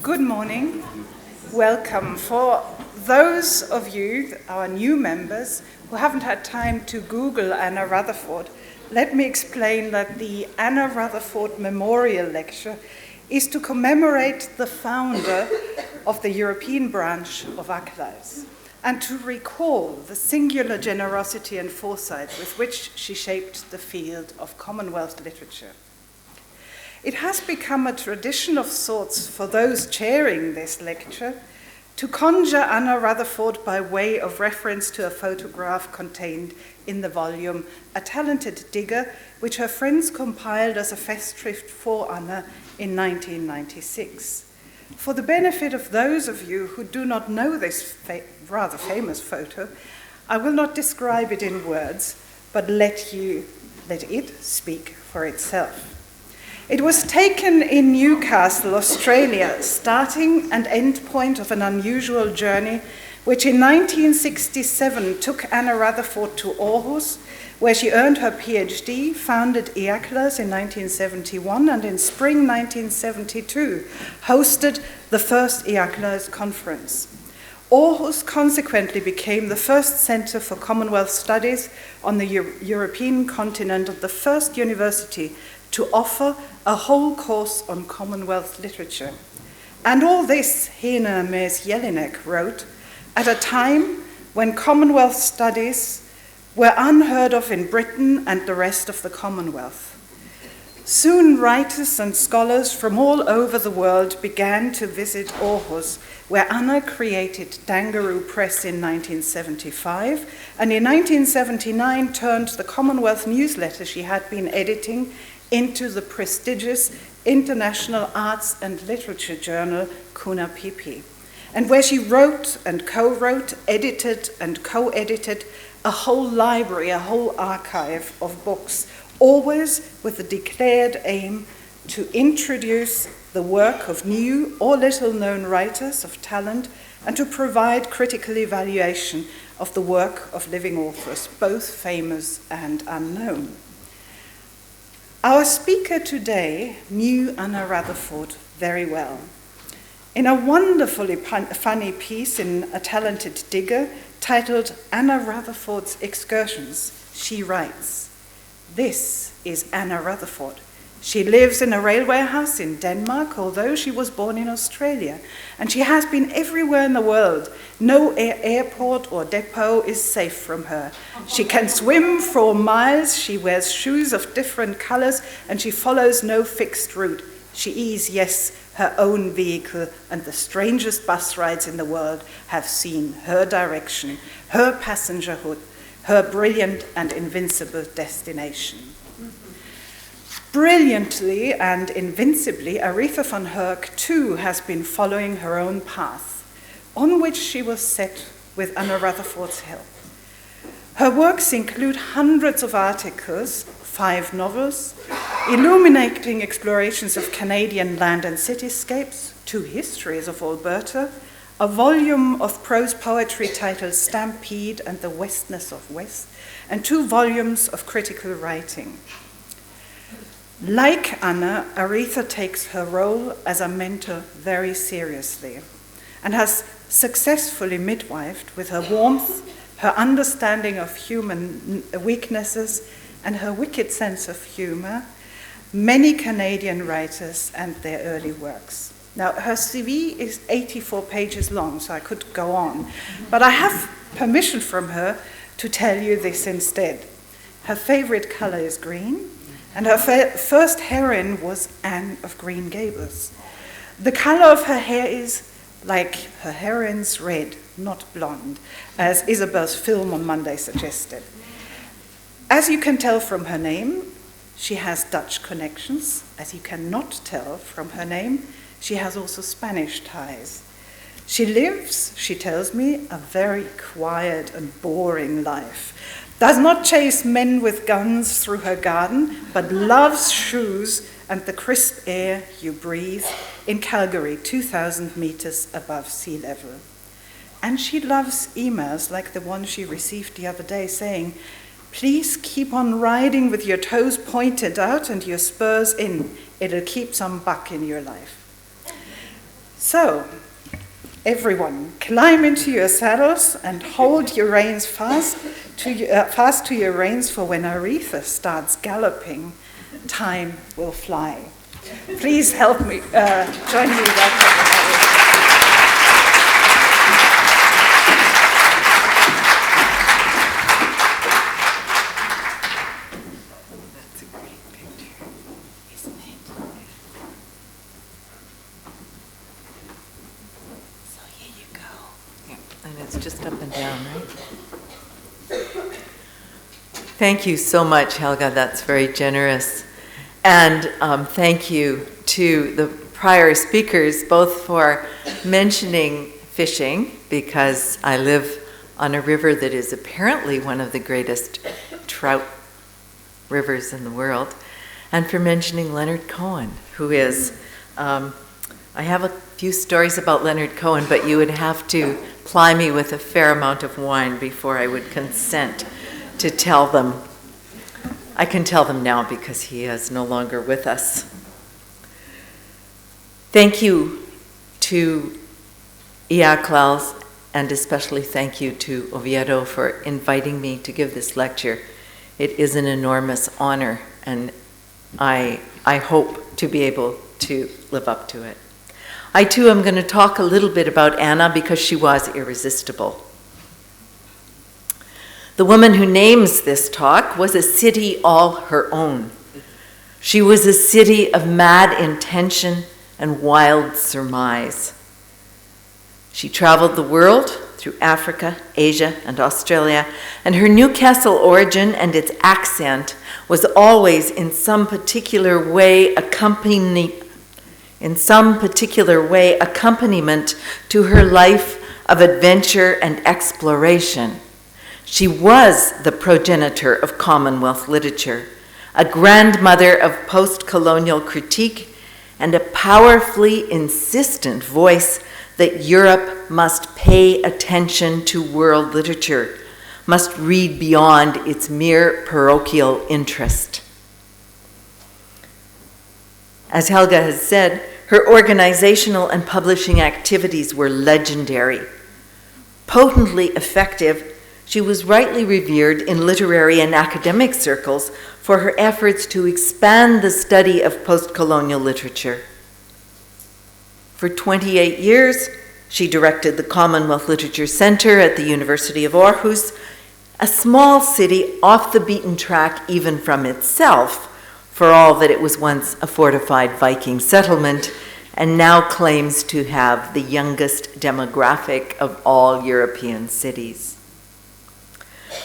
Good morning. Welcome. For those of you, our new members, who haven't had time to Google Anna Rutherford, let me explain that the Anna Rutherford Memorial Lecture is to commemorate the founder of the European branch of Eaclals and to recall the singular generosity and foresight with which she shaped the field of Commonwealth literature. It has become a tradition of sorts for those chairing this lecture to conjure Anna Rutherford by way of reference to a photograph contained in the volume A Talented Digger, which her friends compiled as a festschrift for Anna in 1996. For the benefit of those of you who do not know this rather famous photo, I will not describe it in words, but let it speak for itself. It was taken in Newcastle, Australia, starting and end point of an unusual journey, which in 1967 took Anna Rutherford to Aarhus, where she earned her PhD, founded Eaclals in 1971, and in spring 1972 hosted the first Eaclals conference. Aarhus consequently became the first centre for Commonwealth studies on the European continent and the first university to offer a whole course on Commonwealth literature. And all this, Hena Mes-Jelinek wrote, at a time when Commonwealth studies were unheard of in Britain and the rest of the Commonwealth. Soon writers and scholars from all over the world began to visit Aarhus, where Anna created Dangaroo Press in 1975, and in 1979 turned the Commonwealth newsletter she had been editing into the prestigious International Arts and Literature journal Kuna Pipi, and where she wrote and co-wrote, edited and co-edited a whole library, a whole archive of books, always with the declared aim to introduce the work of new or little-known writers of talent and to provide critical evaluation of the work of living authors, both famous and unknown. Our speaker today knew Anna Rutherford very well. In a wonderfully funny piece in A Talented Digger titled Anna Rutherford's Excursions, she writes, "This is Anna Rutherford. She lives in a railway house in Denmark, although she was born in Australia, and she has been everywhere in the world. No airport or depot is safe from her. She can swim for miles, she wears shoes of different colors, and she follows no fixed route. She is, yes, her own vehicle, and the strangest bus rides in the world have seen her direction, her passengerhood, her brilliant and invincible destination." Brilliantly and invincibly, Aritha van Herk too has been following her own path, on which she was set with Anna Rutherford's help. Her works include hundreds of articles, 5 novels, illuminating explorations of Canadian land and cityscapes, 2 histories of Alberta, a volume of prose poetry titled Stampede and the Westness of West, and 2 volumes of critical writing. Like Anna, Aritha takes her role as a mentor very seriously and has successfully midwifed with her warmth, her understanding of human weaknesses, and her wicked sense of humor, many Canadian writers and their early works. Now, her CV is 84 pages long, so I could go on, but I have permission from her to tell you this instead. Her favorite color is green, and her first heroine was Anne of Green Gables. The color of her hair is, like her heroine's, red, not blonde, as Isabel's film on Monday suggested. As you can tell from her name, she has Dutch connections. As you cannot tell from her name, she has also Spanish ties. She lives, she tells me, a very quiet and boring life. Does not chase men with guns through her garden, but loves shoes and the crisp air you breathe in Calgary, 2,000 meters above sea level. And she loves emails like the one she received the other day saying, "Please keep on riding with your toes pointed out and your spurs in. It'll keep some buck in your life." So, everyone, climb into your saddles and hold your reins fast to your reins, for when Aritha starts galloping, time will fly. Please help me, join me in that. Just up and down, right? Thank you so much, Helga. That's very generous. And thank you to the prior speakers, both for mentioning fishing, because I live on a river that is apparently one of the greatest trout rivers in the world, and for mentioning Leonard Cohen, who is, I have a few stories about Leonard Cohen, but you would have to ply me with a fair amount of wine before I would consent to tell them. I can tell them now because he is no longer with us. Thank you to Eaclals, and especially thank you to Oviedo for inviting me to give this lecture. It is an enormous honor, and I hope to be able to live up to it. I too am going to talk a little bit about Anna because she was irresistible. The woman who names this talk was a city all her own. She was a city of mad intention and wild surmise. She traveled the world through Africa, Asia, and Australia, and her Newcastle origin and its accent was always in some particular way accompaniment to her life of adventure and exploration. She was the progenitor of Commonwealth literature, a grandmother of post-colonial critique, and a powerfully insistent voice that Europe must pay attention to world literature, must read beyond its mere parochial interest. As Helga has said, her organizational and publishing activities were legendary. Potently effective, she was rightly revered in literary and academic circles for her efforts to expand the study of post-colonial literature. For 28 years, she directed the Commonwealth Literature Center at the University of Aarhus, a small city off the beaten track even from itself, for all that it was once a fortified Viking settlement, and now claims to have the youngest demographic of all European cities.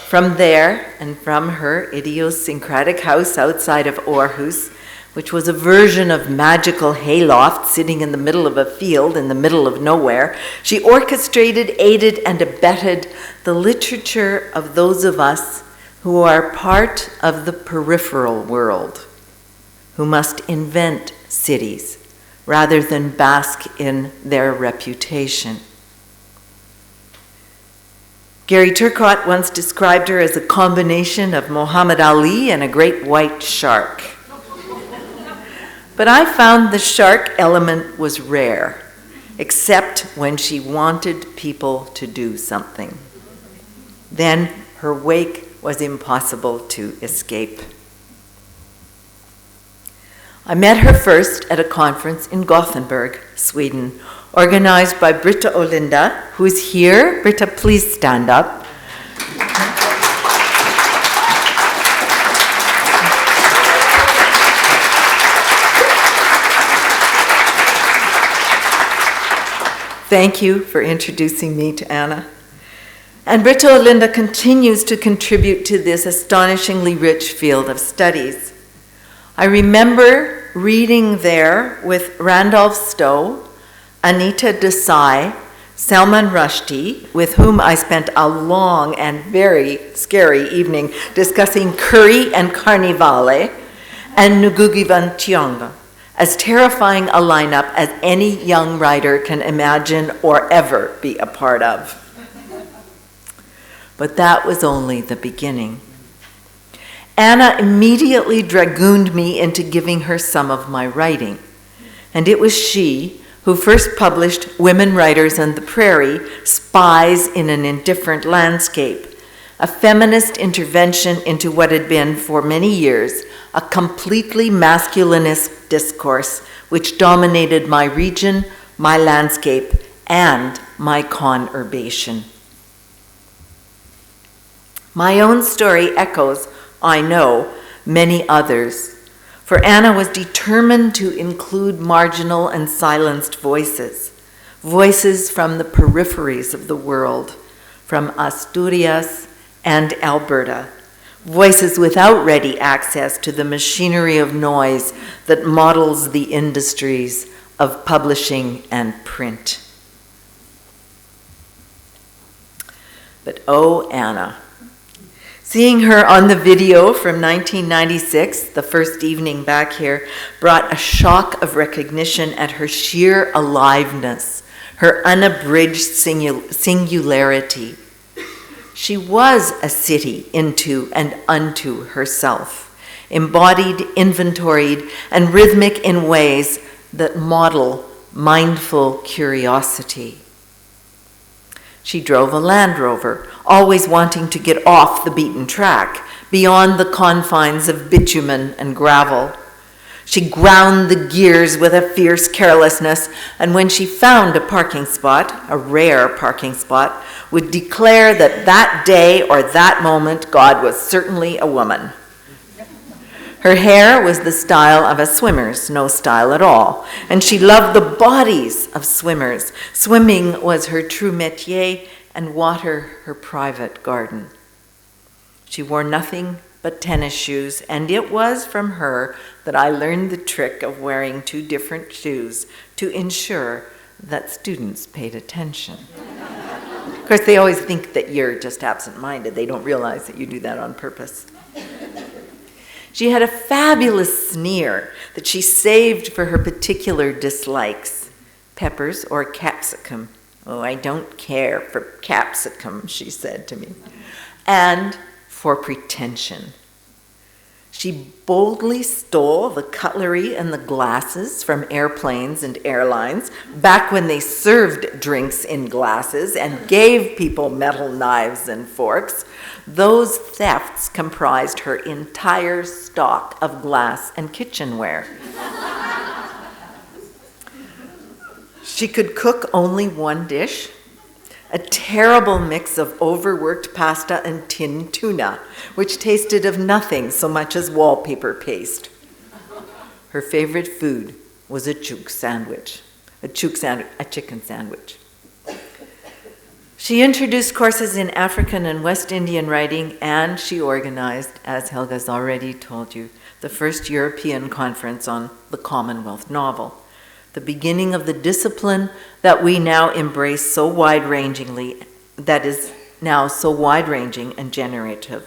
From there, and from her idiosyncratic house outside of Aarhus, which was a version of magical hayloft sitting in the middle of a field in the middle of nowhere, she orchestrated, aided, and abetted the literature of those of us who are part of the peripheral world, who must invent cities rather than bask in their reputation. Gary Turcotte once described her as a combination of Muhammad Ali and a great white shark. But I found the shark element was rare, except when she wanted people to do something. Then her wake was impossible to escape. I met her first at a conference in Gothenburg, Sweden, organized by Britta Olinda, who is here. Britta, please stand up. Thank you for introducing me to Anna. And Britta Olinda continues to contribute to this astonishingly rich field of studies. I remember reading there with Randolph Stowe, Anita Desai, Salman Rushdie, with whom I spent a long and very scary evening discussing curry and carnivale, and Ngugi van Thiong'o, as terrifying a lineup as any young writer can imagine or ever be a part of. But that was only the beginning. Anna immediately dragooned me into giving her some of my writing, and it was she who first published Women Writers and the Prairie, Spies in an Indifferent Landscape, a feminist intervention into what had been, for many years, a completely masculinist discourse which dominated my region, my landscape, and my conurbation. My own story echoes, I know, many others, for Anna was determined to include marginal and silenced voices, voices from the peripheries of the world, from Asturias and Alberta, voices without ready access to the machinery of noise that models the industries of publishing and print. But oh, Anna. Seeing her on the video from 1996, the first evening back here, brought a shock of recognition at her sheer aliveness, her unabridged singularity. She was a city into and unto herself, embodied, inventoried, and rhythmic in ways that model mindful curiosity. She drove a Land Rover, always wanting to get off the beaten track, beyond the confines of bitumen and gravel. She ground the gears with a fierce carelessness, and when she found a parking spot, a rare parking spot, would declare that that day or that moment God was certainly a woman. Her hair was the style of a swimmer's, no style at all, and she loved the bodies of swimmers. Swimming was her true métier, and water her private garden. She wore nothing but tennis shoes, and it was from her that I learned the trick of wearing two different shoes to ensure that students paid attention. Of course, they always think that you're just absent-minded. They don't realize that you do that on purpose. She had a fabulous sneer that she saved for her particular dislikes. Peppers or capsicum. Oh, I don't care for capsicum, she said to me. And for pretension. She boldly stole the cutlery and the glasses from airplanes and airlines back when they served drinks in glasses and gave people metal knives and forks. Those thefts comprised her entire stock of glass and kitchenware. She could cook only one dish, a terrible mix of overworked pasta and tinned tuna, which tasted of nothing so much as wallpaper paste. Her favorite food was a chicken sandwich. She introduced courses in African and West Indian writing, and she organized, as Helga's already told you, the first European conference on the Commonwealth novel, the beginning of the discipline that we now embrace so wide-rangingly, that is now so wide-ranging and generative,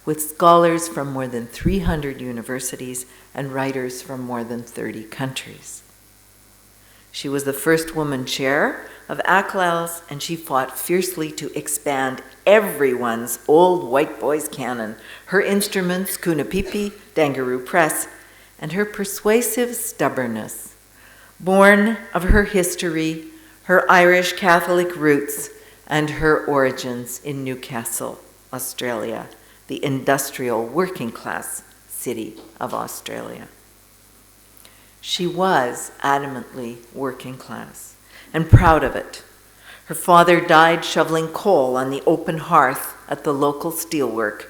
with scholars from more than 300 universities and writers from more than 30 countries. She was the first woman chair of Eaclals, and she fought fiercely to expand everyone's old white boys canon, her instruments, Kunapipi, Dangaroo Press, and her persuasive stubbornness, born of her history, her Irish Catholic roots, and her origins in Newcastle, Australia, the industrial working class city of Australia. She was adamantly working class and proud of it. Her father died shoveling coal on the open hearth at the local steelwork.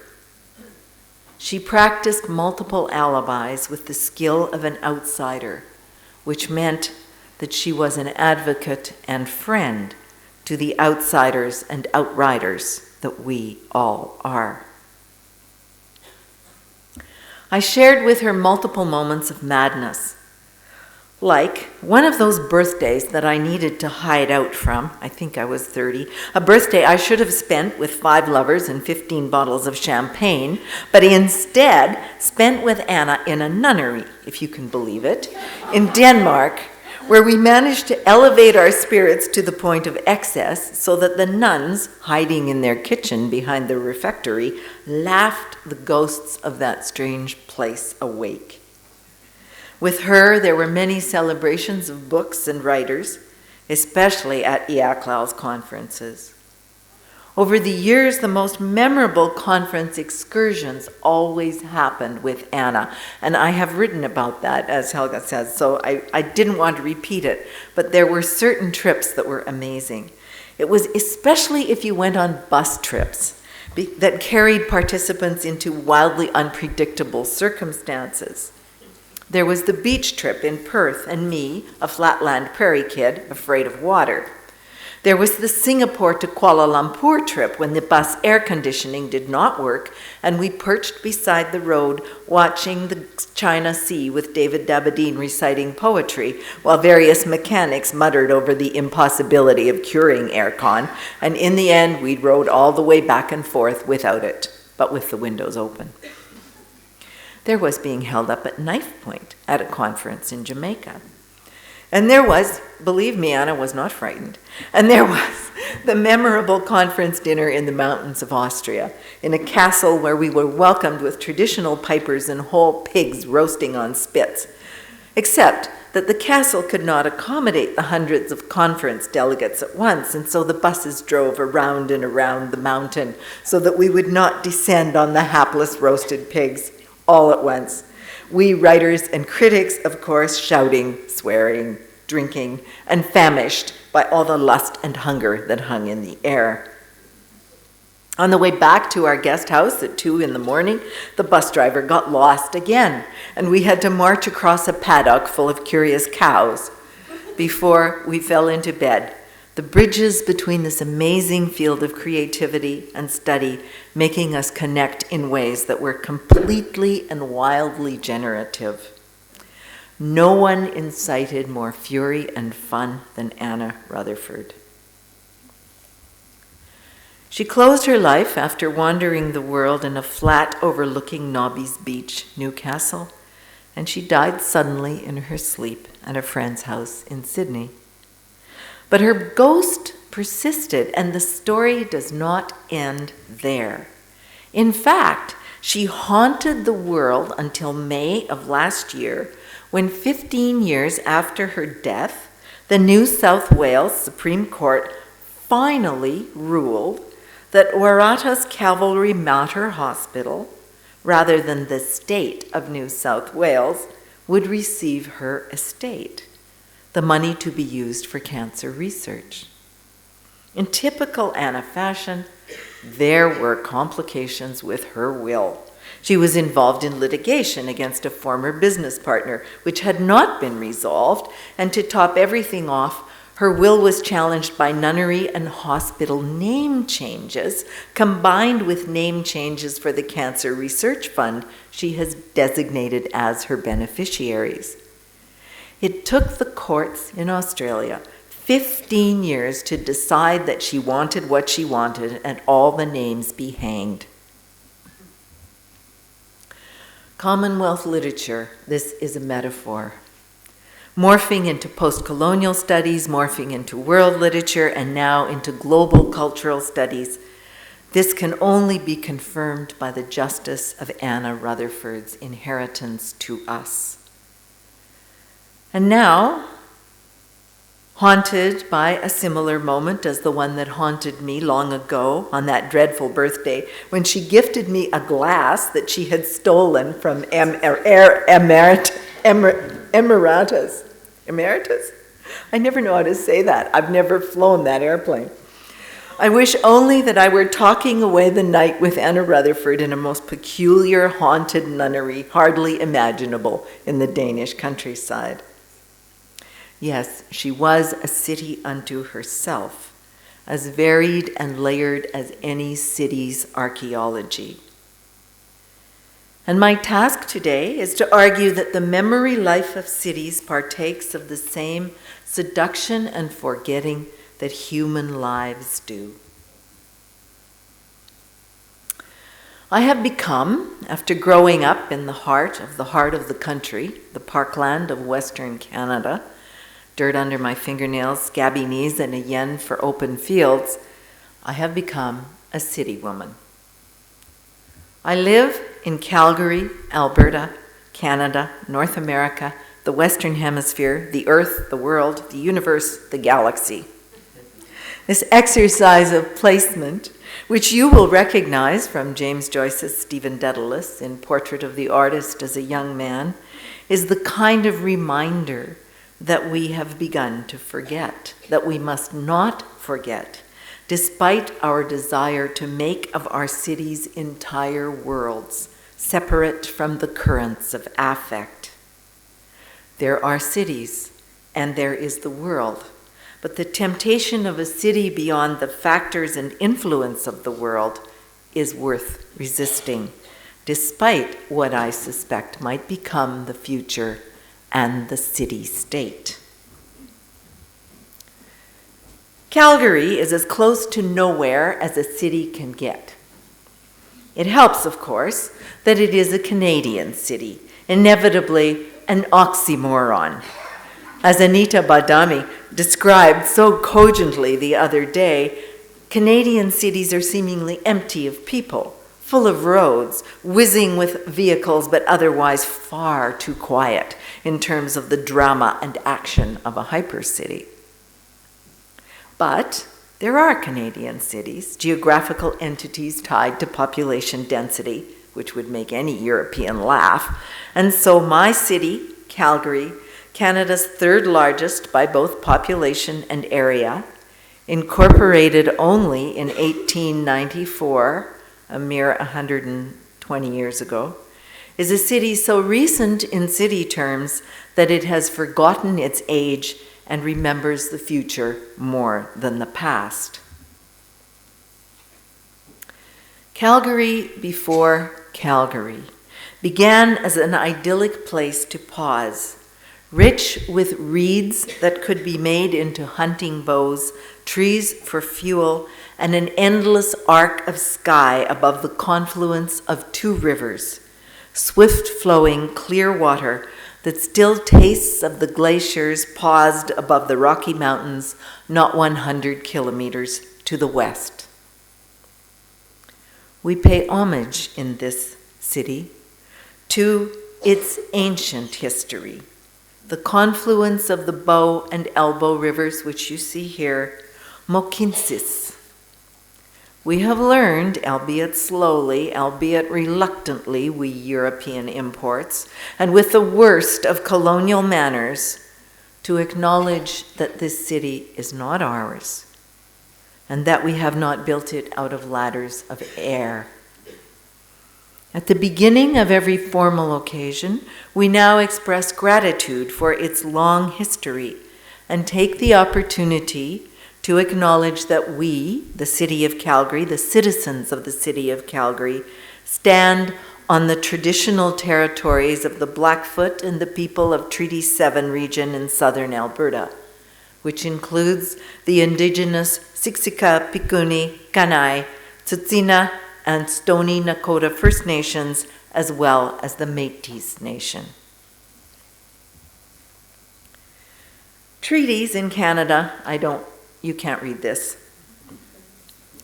She practiced multiple alibis with the skill of an outsider, which meant that she was an advocate and friend to the outsiders and outriders that we all are. I shared with her multiple moments of madness, like one of those birthdays that I needed to hide out from. I think I was 30. A birthday I should have spent with 5 lovers and 15 bottles of champagne, but instead spent with Anna in a nunnery, if you can believe it, in Denmark, where we managed to elevate our spirits to the point of excess so that the nuns, hiding in their kitchen behind the refectory, laughed the ghosts of that strange place awake. With her, there were many celebrations of books and writers, especially at Eaclals conferences. Over the years, the most memorable conference excursions always happened with Anna, and I have written about that, as Helga says, so I didn't want to repeat it, but there were certain trips that were amazing. It was especially if you went on bus trips that carried participants into wildly unpredictable circumstances. There was the beach trip in Perth and me, a flatland prairie kid, afraid of water. There was the Singapore to Kuala Lumpur trip when the bus air conditioning did not work and we perched beside the road watching the China Sea with David Dabadine reciting poetry while various mechanics muttered over the impossibility of curing aircon, and in the end we rode all the way back and forth without it, but with the windows open. There was being held up at knife point at a conference in Jamaica. And there was, believe me, Anna was not frightened, and there was the memorable conference dinner in the mountains of Austria, in a castle where we were welcomed with traditional pipers and whole pigs roasting on spits, except that the castle could not accommodate the hundreds of conference delegates at once, and so the buses drove around and around the mountain so that we would not descend on the hapless roasted pigs all at once. We writers and critics, of course, shouting, swearing, drinking, and famished by all the lust and hunger that hung in the air. On the way back to our guest house at 2 a.m, the bus driver got lost again, and we had to march across a paddock full of curious cows before we fell into bed. The bridges between this amazing field of creativity and study making us connect in ways that were completely and wildly generative. No one incited more fury and fun than Anna Rutherford. She closed her life after wandering the world in a flat overlooking Nobby's Beach, Newcastle, and she died suddenly in her sleep at a friend's house in Sydney. But her ghost persisted, and the story does not end there. In fact, she haunted the world until May of last year, when 15 years after her death, the New South Wales Supreme Court finally ruled that Waratah's Cavalry Mater Hospital, rather than the state of New South Wales, would receive her estate, the money to be used for cancer research. In typical Anna fashion, there were complications with her will. She was involved in litigation against a former business partner, which had not been resolved, and to top everything off, her will was challenged by nunnery and hospital name changes, combined with name changes for the Cancer Research Fund she has designated as her beneficiaries. It took the courts in Australia 15 years to decide that she wanted what she wanted and all the names be hanged. Commonwealth literature, this is a metaphor. Morphing into post-colonial studies, morphing into world literature, and now into global cultural studies, this can only be confirmed by the justice of Anna Rutherford's inheritance to us. And now, haunted by a similar moment as the one that haunted me long ago on that dreadful birthday when she gifted me a glass that she had stolen from Emeritus? I never know how to say that. I've never flown that airplane. I wish only that I were talking away the night with Anna Rutherford in a most peculiar haunted nunnery hardly imaginable in the Danish countryside. Yes, she was a city unto herself, as varied and layered as any city's archaeology. And my task today is to argue that the memory life of cities partakes of the same seduction and forgetting that human lives do. I have become, after growing up in the heart of the country, the parkland of Western Canada, dirt under my fingernails, scabby knees, and a yen for open fields, I have become a city woman. I live in Calgary, Alberta, Canada, North America, the Western Hemisphere, the Earth, the world, the universe, the galaxy. This exercise of placement, which you will recognize from James Joyce's Stephen Dedalus in Portrait of the Artist as a Young Man, is the kind of reminder that we have begun to forget, that we must not forget, despite our desire to make of our cities entire worlds, separate from the currents of affect. There are cities, and there is the world, but the temptation of a city beyond the factors and influence of the world is worth resisting, despite what I suspect might become the future and the city-state. Calgary is as close to nowhere as a city can get. It helps, of course, that it is a Canadian city, inevitably an oxymoron. As Anita Badami described so cogently the other day, Canadian cities are seemingly empty of people, full of roads, whizzing with vehicles, but otherwise far too quiet in terms of the drama and action of a hypercity. But there are Canadian cities, geographical entities tied to population density, which would make any European laugh. And so my city, Calgary, Canada's third largest by both population and area, incorporated only in 1894, a mere 120 years ago, is a city so recent in city terms that it has forgotten its age and remembers the future more than the past. Calgary before Calgary began as an idyllic place to pause, rich with reeds that could be made into hunting bows, trees for fuel, and an endless arc of sky above the confluence of two rivers, swift-flowing clear water that still tastes of the glaciers paused above the Rocky Mountains not 100 kilometers to the west. We pay homage in this city to its ancient history, the confluence of the Bow and Elbow rivers, which you see here, Mokinsis. We have learned, albeit slowly, albeit reluctantly, we European imports, and with the worst of colonial manners, to acknowledge that this city is not ours, and that we have not built it out of ladders of air. At the beginning of every formal occasion, we now express gratitude for its long history and take the opportunity to acknowledge that we, the city of Calgary, the citizens of the city of Calgary, stand on the traditional territories of the Blackfoot and the people of Treaty 7 region in southern Alberta, which includes the indigenous Siksika, Pikuni, Kainai, Tsuut'ina, and Stoney Nakoda First Nations, as well as the Métis Nation. Treaties in Canada, you can't read this,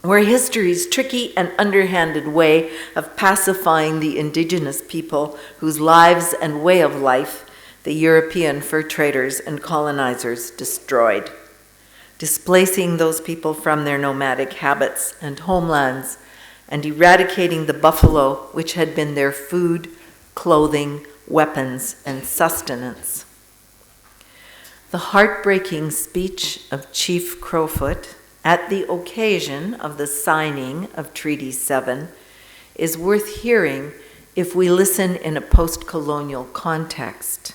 were history's tricky and underhanded way of pacifying the indigenous people whose lives and way of life the European fur traders and colonizers destroyed, displacing those people from their nomadic habits and homelands and eradicating the buffalo which had been their food, clothing, weapons, and sustenance. The heartbreaking speech of Chief Crowfoot at the occasion of the signing of Treaty 7 is worth hearing if we listen in a post-colonial context.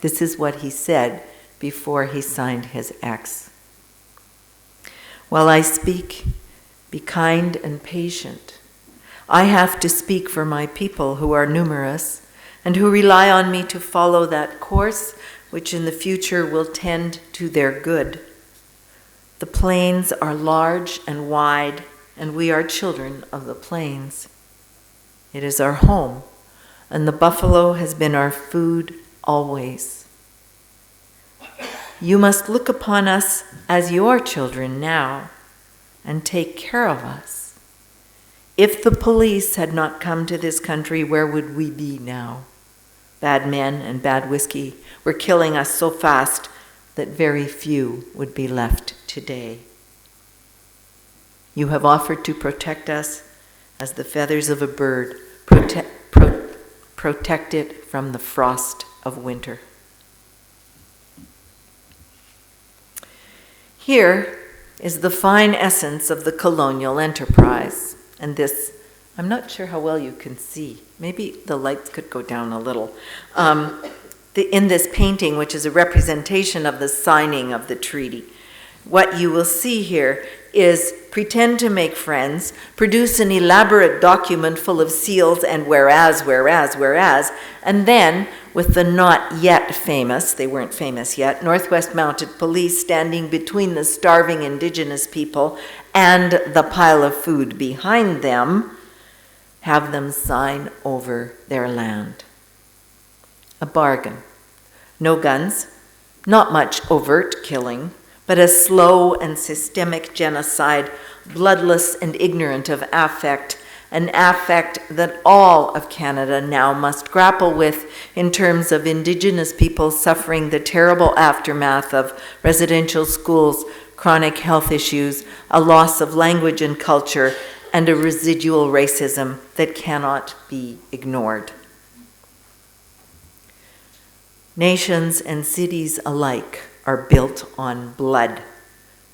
This is what he said before he signed his X. While I speak, be kind and patient. I have to speak for my people who are numerous and who rely on me to follow that course which in the future will tend to their good. The plains are large and wide, and we are children of the plains. It is our home, and the buffalo has been our food always. You must look upon us as your children now, and take care of us. If the police had not come to this country, where would we be now? Bad men and bad whiskey were killing us so fast that very few would be left today. You have offered to protect us as the feathers of a bird protect it from the frost of winter. Here is the fine essence of the colonial enterprise. And this, I'm not sure how well you can see. Maybe the lights could go down a little. In this painting, which is a representation of the signing of the treaty, what you will see here is pretend to make friends, produce an elaborate document full of seals and whereas, and then, with the not yet famous, they weren't famous yet, Northwest Mounted Police standing between the starving indigenous people and the pile of food behind them, have them sign over their land. A bargain. No guns, not much overt killing, but a slow and systemic genocide, bloodless and ignorant of affect, an affect that all of Canada now must grapple with in terms of Indigenous people suffering the terrible aftermath of residential schools, chronic health issues, a loss of language and culture, and a residual racism that cannot be ignored. Nations and cities alike are built on blood,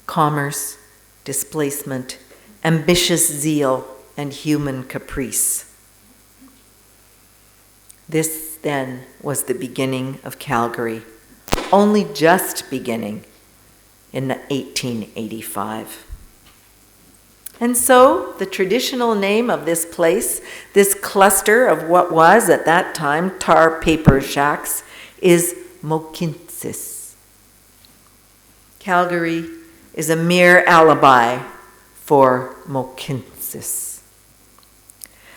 commerce, displacement, ambitious zeal, and human caprice. This, then, was the beginning of Calgary, only just beginning in 1885. And so, the traditional name of this place, this cluster of what was at that time tar paper shacks, is Mohkinstsis. Calgary is a mere alibi for Mohkinstsis.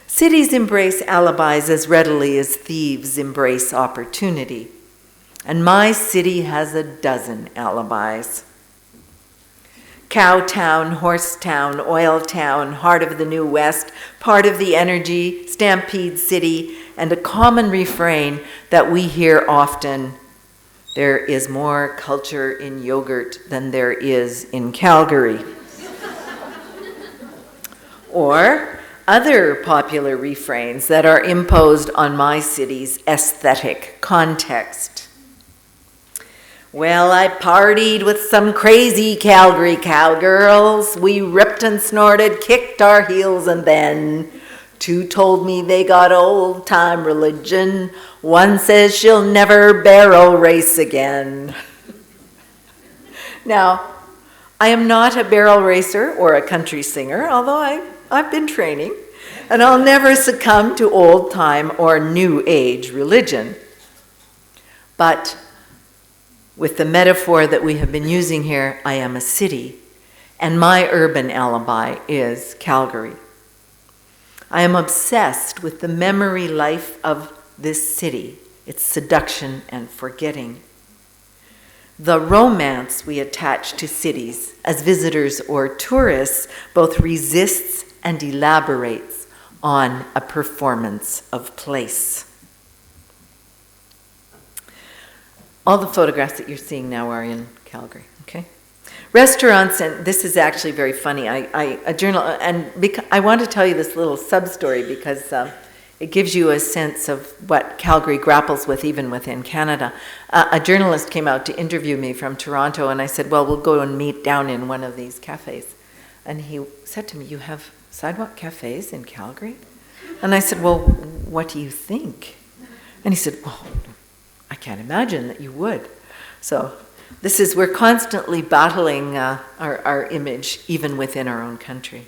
Cities embrace alibis as readily as thieves embrace opportunity, and my city has a dozen alibis. Cow Town, Horse Town, Oil Town, heart of the New West, part of the energy, Stampede City, and a common refrain that we hear often: there is more culture in yogurt than there is in Calgary. Or other popular refrains that are imposed on my city's aesthetic context. Well, I partied with some crazy Calgary cowgirls. We ripped and snorted, kicked our heels, and then two told me they got old-time religion. One says she'll never barrel race again. Now, I am not a barrel racer or a country singer, although I've been training, and I'll never succumb to old-time or new age religion. But with the metaphor that we have been using here, I am a city, and my urban alibi is Calgary. I am obsessed with the memory life of this city, its seduction and forgetting. The romance we attach to cities as visitors or tourists both resists and elaborates on a performance of place. All the photographs that you're seeing now are in Calgary, okay? Restaurants, and this is actually very funny. I want to tell you this little sub-story because it gives you a sense of what Calgary grapples with even within Canada. A journalist came out to interview me from Toronto, and I said, well, we'll go and meet down in one of these cafes. And he said to me, you have sidewalk cafes in Calgary? And I said, well, what do you think? And he said, well, I can't imagine that you would. So we're constantly battling our image even within our own country.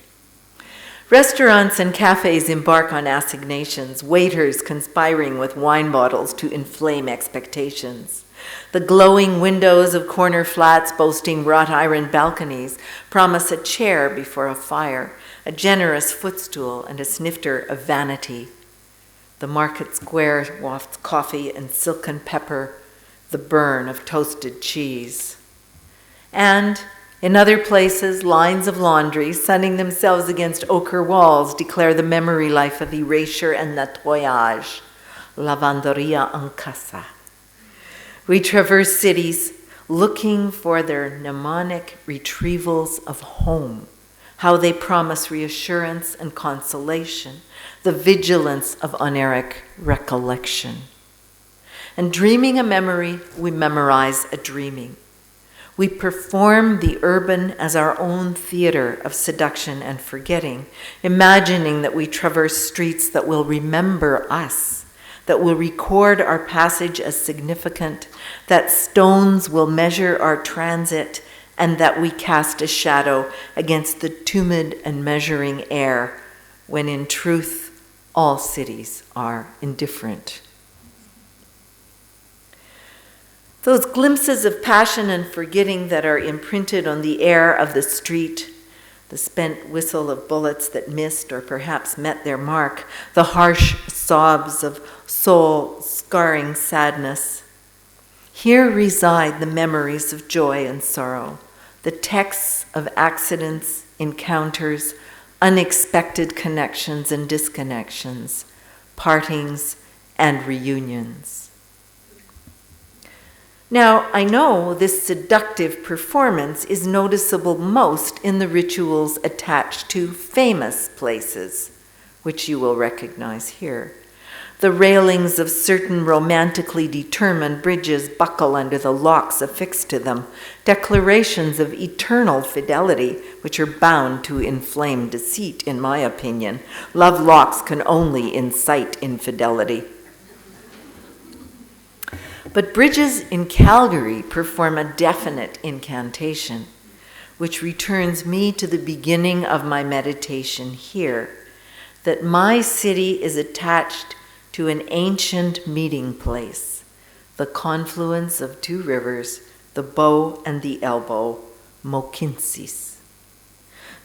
Restaurants and cafes embark on assignations, waiters conspiring with wine bottles to inflame expectations. The glowing windows of corner flats boasting wrought iron balconies promise a chair before a fire, a generous footstool, and a snifter of vanity. The market square wafts coffee and silken pepper, the burn of toasted cheese. And in other places, lines of laundry, sunning themselves against ochre walls, declare the memory life of erasure and nettoyage. lavanderia en casa. We traverse cities looking for their mnemonic retrievals of home, how they promise reassurance and consolation, the vigilance of oniric recollection. And dreaming a memory, we memorize a dreaming. We perform the urban as our own theater of seduction and forgetting, imagining that we traverse streets that will remember us, that will record our passage as significant, that stones will measure our transit, and that we cast a shadow against the tumid and measuring air, when in truth all cities are indifferent. Those glimpses of passion and forgetting that are imprinted on the air of the street, the spent whistle of bullets that missed or perhaps met their mark, the harsh sobs of soul-scarring sadness. Here reside the memories of joy and sorrow, the texts of accidents, encounters, unexpected connections and disconnections, partings and reunions. Now, I know this seductive performance is noticeable most in the rituals attached to famous places, which you will recognize here. The railings of certain romantically determined bridges buckle under the locks affixed to them, declarations of eternal fidelity, which are bound to inflame deceit, in my opinion. Love locks can only incite infidelity. But bridges in Calgary perform a definite incantation, which returns me to the beginning of my meditation here, that my city is attached to an ancient meeting place, the confluence of two rivers, the Bow and the Elbow, Mokinsis.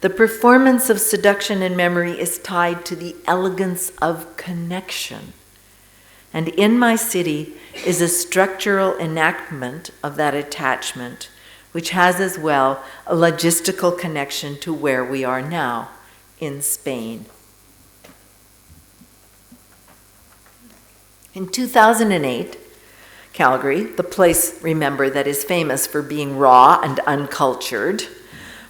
The performance of seduction and memory is tied to the elegance of connection. And in my city is a structural enactment of that attachment, which has as well a logistical connection to where we are now, in Spain. In 2008, Calgary, the place, remember, that is famous for being raw and uncultured,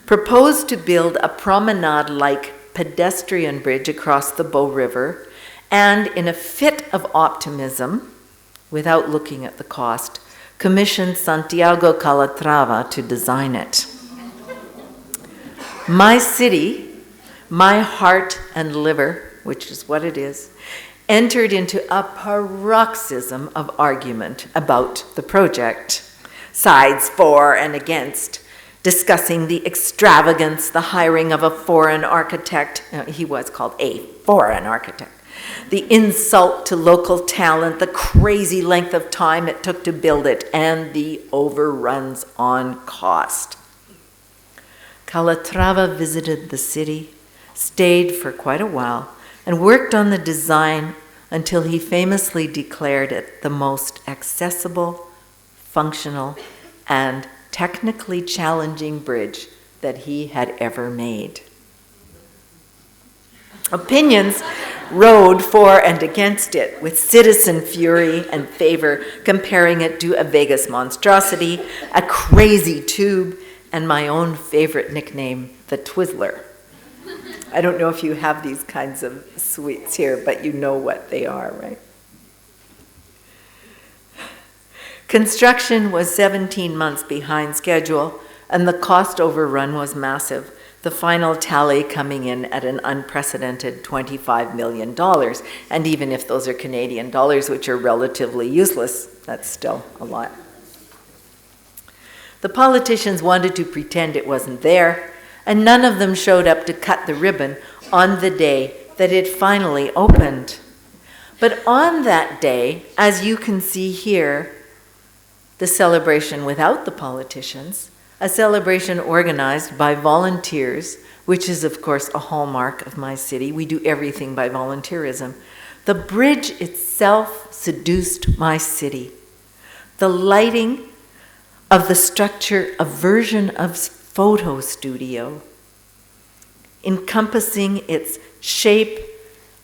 proposed to build a promenade-like pedestrian bridge across the Bow River, and in a fit of optimism, without looking at the cost, commissioned Santiago Calatrava to design it. My city, my heart and liver, which is what it is, entered into a paroxysm of argument about the project, sides for and against, discussing the extravagance, the hiring of a foreign architect. He was called a foreign architect. The insult to local talent, the crazy length of time it took to build it, and the overruns on cost. Calatrava visited the city, stayed for quite a while, and worked on the design until he famously declared it the most accessible, functional, and technically challenging bridge that he had ever made. Opinions rode for and against it, with citizen fury and favor comparing it to a Vegas monstrosity, a crazy tube, and my own favorite nickname, the Twizzler. I don't know if you have these kinds of sweets here, but you know what they are, right? Construction was 17 months behind schedule, and the cost overrun was massive, the final tally coming in at an unprecedented $25 million. And even if those are Canadian dollars, which are relatively useless, that's still a lot. The politicians wanted to pretend it wasn't there, and none of them showed up to cut the ribbon on the day that it finally opened. But on that day, as you can see here, the celebration without the politicians, a celebration organized by volunteers, which is, of course, a hallmark of my city. We do everything by volunteerism. The bridge itself seduced my city. The lighting of the structure, a version of photo studio, encompassing its shape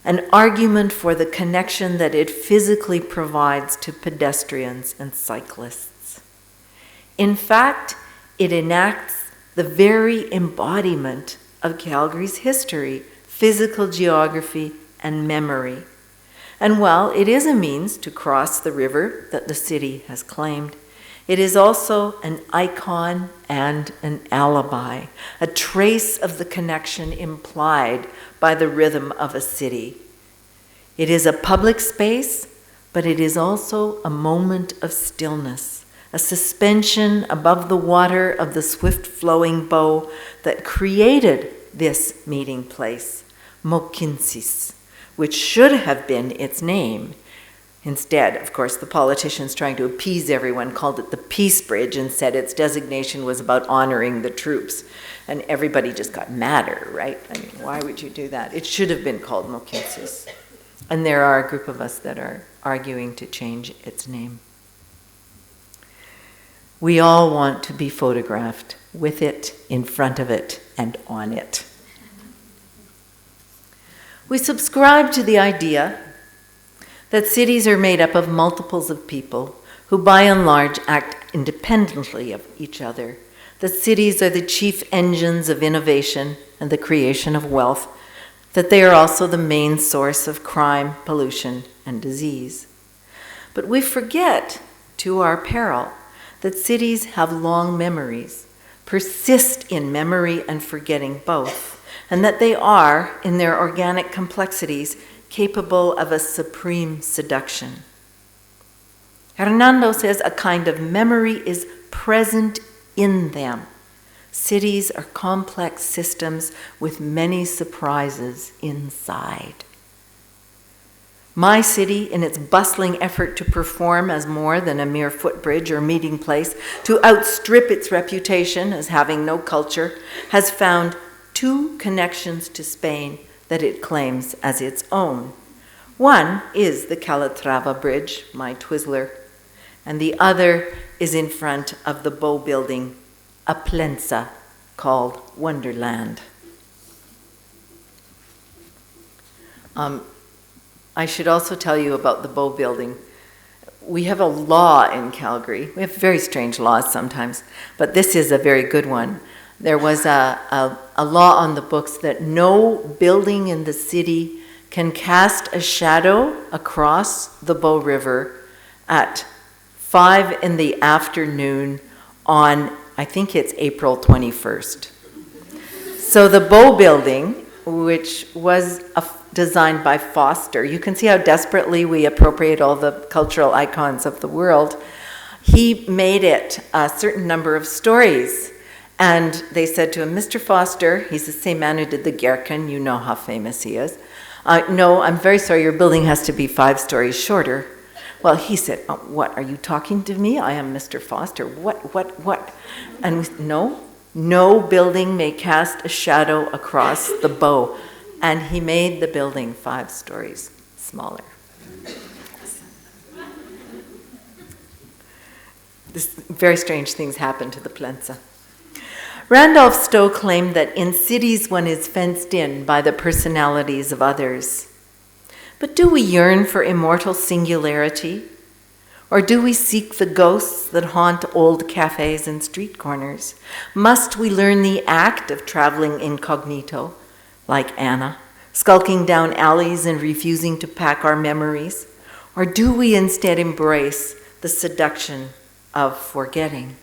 an argument for the connection that it physically provides to pedestrians and cyclists. In fact, it enacts the very embodiment of Calgary's history, physical geography, and memory. And while it is a means to cross the river that the city has claimed, it is also an icon and an alibi, a trace of the connection implied by the rhythm of a city. It is a public space, but it is also a moment of stillness, a suspension above the water of the swift-flowing bow that created this meeting place, Mokinsis, which should have been its name. Instead, of course, the politicians trying to appease everyone called it the Peace Bridge and said its designation was about honoring the troops. And everybody just got madder, right? I mean, why would you do that? It should have been called Mokinsis. And there are a group of us that are arguing to change its name. We all want to be photographed with it, in front of it, and on it. We subscribe to the idea that cities are made up of multiples of people who by and large act independently of each other, that cities are the chief engines of innovation and the creation of wealth, that they are also the main source of crime, pollution, and disease. But we forget, to our peril, that cities have long memories, persist in memory and forgetting both, and that they are, in their organic complexities, capable of a supreme seduction. Hernando says a kind of memory is present in them. Cities are complex systems with many surprises inside. My city, in its bustling effort to perform as more than a mere footbridge or meeting place, to outstrip its reputation as having no culture, has found two connections to Spain that it claims as its own. One is the Calatrava Bridge, my Twizzler, and the other is in front of the Bow building, a plensa called Wonderland. I should also tell you about the Bow building. We have a law in Calgary. We have very strange laws sometimes, but this is a very good one. There was a law on the books that no building in the city can cast a shadow across the Bow River at 5 p.m. on, I think it's April 21st. So the Bow building, which was designed by Foster, you can see how desperately we appropriate all the cultural icons of the world. He made it a certain number of stories. And they said to him, Mr. Foster, he's the same man who did the Gherkin, you know how famous he is. No, I'm very sorry, your building has to be 5 stories shorter. Well, he said, what, are you talking to me? I am Mr. Foster. What? And we said, no building may cast a shadow across the Bow. And he made the building 5 stories smaller. Very strange things happened to the plensa. Randolph Stowe claimed that in cities one is fenced in by the personalities of others. But do we yearn for immortal singularity? Or do we seek the ghosts that haunt old cafes and street corners? Must we learn the act of traveling incognito, like Anna, skulking down alleys and refusing to pack our memories? Or do we instead embrace the seduction of forgetting?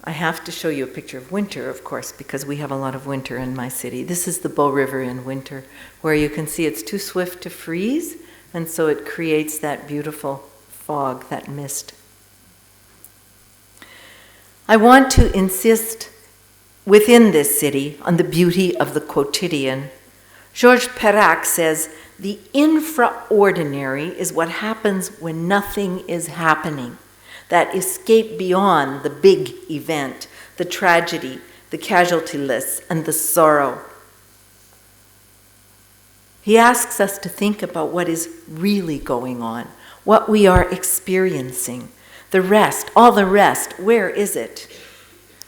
I have to show you a picture of winter, of course, because we have a lot of winter in my city. This is the Bow River in winter, where you can see it's too swift to freeze, and so it creates that beautiful fog, that mist. I want to insist within this city on the beauty of the quotidian. Georges Perec says, the infraordinary is what happens when nothing is happening. That escape beyond the big event, the tragedy, the casualty lists, and the sorrow. He asks us to think about what is really going on, what we are experiencing. The rest, all the rest, where is it?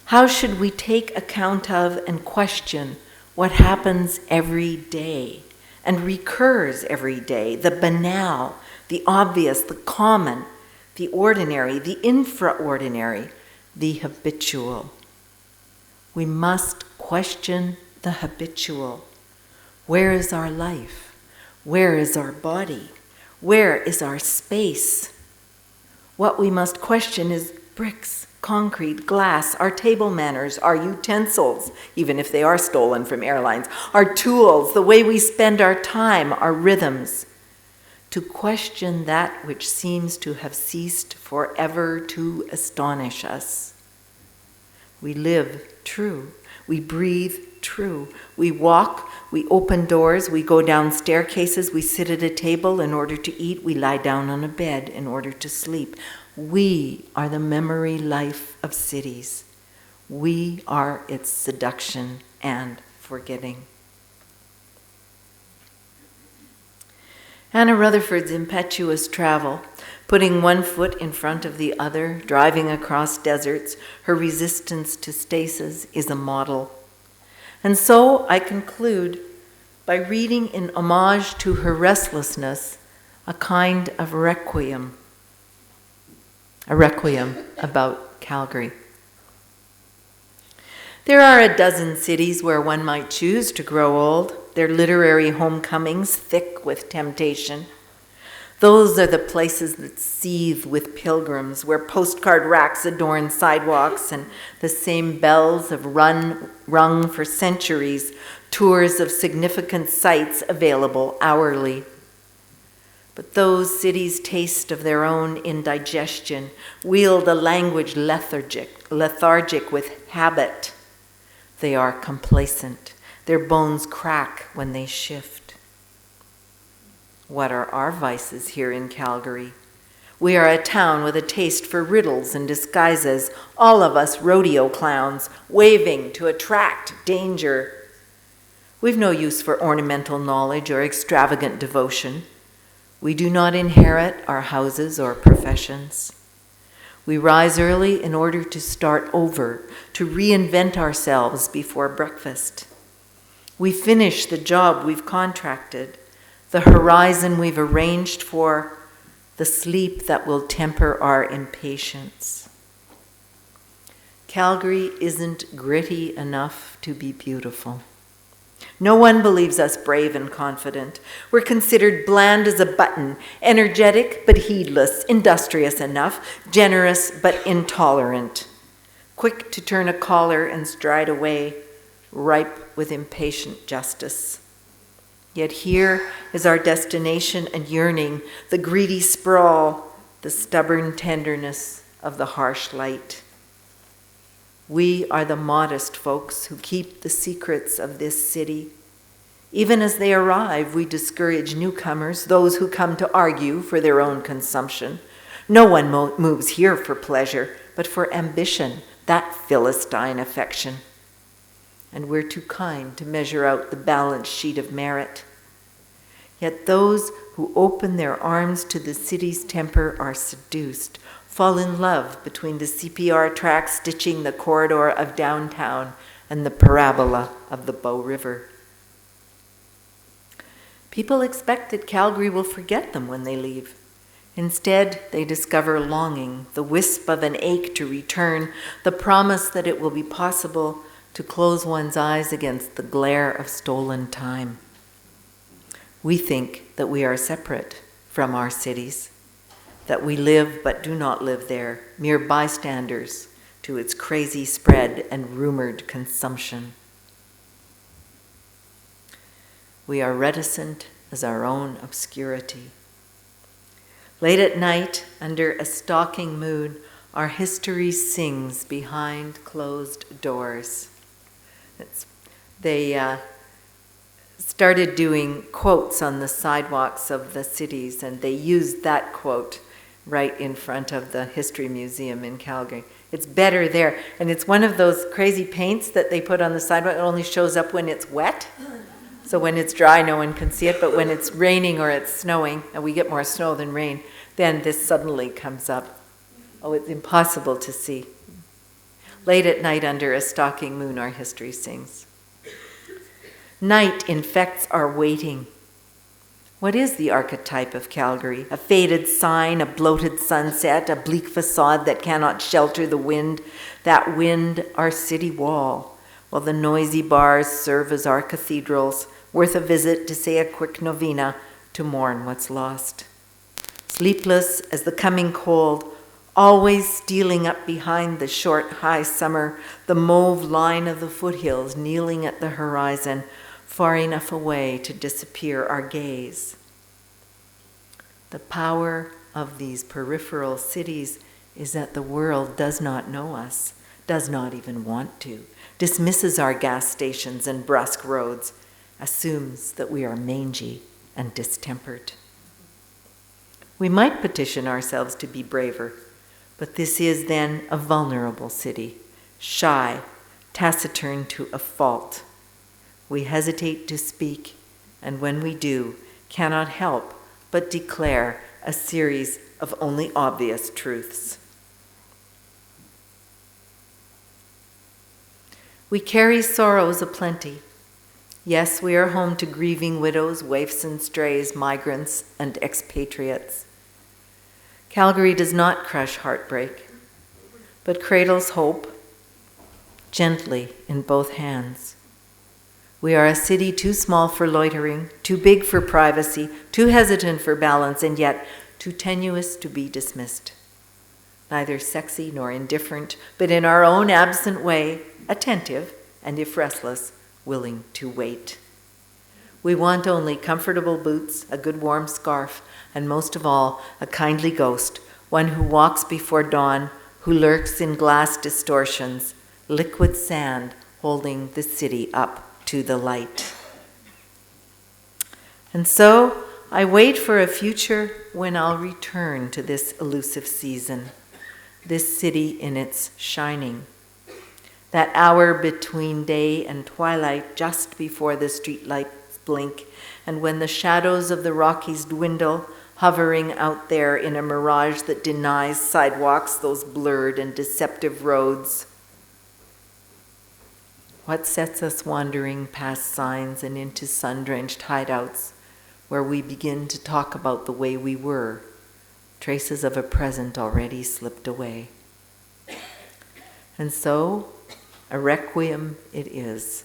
How should we take account of and question what happens every day and recurs every day, the banal, the obvious, the common, the ordinary, the infraordinary, the habitual. We must question the habitual. Where is our life? Where is our body? Where is our space? What we must question is bricks, concrete, glass, our table manners, our utensils, even if they are stolen from airlines, our tools, the way we spend our time, our rhythms. To question that which seems to have ceased forever to astonish us. We live true. We breathe true. We walk, we open doors, we go down staircases, we sit at a table in order to eat, we lie down on a bed in order to sleep. We are the memory life of cities. We are its seduction and forgetting. Anna Rutherford's impetuous travel, putting one foot in front of the other, driving across deserts, her resistance to stasis is a model. And so I conclude by reading in homage to her restlessness a kind of requiem. A requiem about Calgary. There are a dozen cities where one might choose to grow old, their literary homecomings thick with temptation. Those are the places that seethe with pilgrims, where postcard racks adorn sidewalks and the same bells have rung for centuries, tours of significant sites available hourly. But those cities taste of their own indigestion, wield a language lethargic with habit. They are complacent. Their bones crack when they shift. What are our vices here in Calgary? We are a town with a taste for riddles and disguises, all of us rodeo clowns, waving to attract danger. We've no use for ornamental knowledge or extravagant devotion. We do not inherit our houses or professions. We rise early in order to start over, to reinvent ourselves before breakfast. We finish the job we've contracted, the horizon we've arranged for, the sleep that will temper our impatience. Calgary isn't gritty enough to be beautiful. No one believes us brave and confident. We're considered bland as a button, energetic but heedless, industrious enough, generous but intolerant, quick to turn a collar and stride away, ripe with impatient justice. Yet here is our destination and yearning, the greedy sprawl, the stubborn tenderness of the harsh light. We are the modest folks who keep the secrets of this city. Even as they arrive, we discourage newcomers, those who come to argue for their own consumption. No one moves here for pleasure, but for ambition, that Philistine affection. And we're too kind to measure out the balance sheet of merit. Yet those who open their arms to the city's temper are seduced, fall in love between the CPR tracks stitching the corridor of downtown and the parabola of the Bow River. People expect that Calgary will forget them when they leave. Instead, they discover longing, the wisp of an ache to return, the promise that it will be possible to close one's eyes against the glare of stolen time. We think that we are separate from our cities, that we live but do not live there, mere bystanders to its crazy spread and rumored consumption. We are reticent as our own obscurity. Late at night, under a stalking moon, our history sings behind closed doors. They started doing quotes on the sidewalks of the cities, and they used that quote right in front of the History Museum in Calgary. It's better there. And it's one of those crazy paints that they put on the sidewalk. It only shows up when it's wet. So when it's dry, no one can see it. But when it's raining or it's snowing, and we get more snow than rain, then this suddenly comes up. Oh, it's impossible to see. Late at night under a stalking moon, our history sings. Night infects our waiting. What is the archetype of Calgary? A faded sign, a bloated sunset, a bleak facade that cannot shelter the wind. That wind, our city wall, while the noisy bars serve as our cathedrals, worth a visit to say a quick novena to mourn what's lost. Sleepless as the coming cold, always stealing up behind the short, high summer, the mauve line of the foothills kneeling at the horizon, far enough away to disappear our gaze. The power of these peripheral cities is that the world does not know us, does not even want to, dismisses our gas stations and brusque roads, assumes that we are mangy and distempered. We might petition ourselves to be braver, but this is then a vulnerable city, shy, taciturn to a fault. We hesitate to speak, and when we do, cannot help but declare a series of only obvious truths. We carry sorrows aplenty. Yes, we are home to grieving widows, waifs and strays, migrants and expatriates. Calgary does not crush heartbreak, but cradles hope gently in both hands. We are a city too small for loitering, too big for privacy, too hesitant for balance, and yet too tenuous to be dismissed. Neither sexy nor indifferent, but in our own absent way, attentive, and if restless, willing to wait. We want only comfortable boots, a good warm scarf, and most of all, a kindly ghost, one who walks before dawn, who lurks in glass distortions, liquid sand holding the city up to the light. And so I wait for a future when I'll return to this elusive season, this city in its shining. That hour between day and twilight, just before the streetlights blink, and when the shadows of the Rockies dwindle, hovering out there in a mirage that denies sidewalks, those blurred and deceptive roads. What sets us wandering past signs and into sun-drenched hideouts, where we begin to talk about the way we were, traces of a present already slipped away. And so, a requiem it is.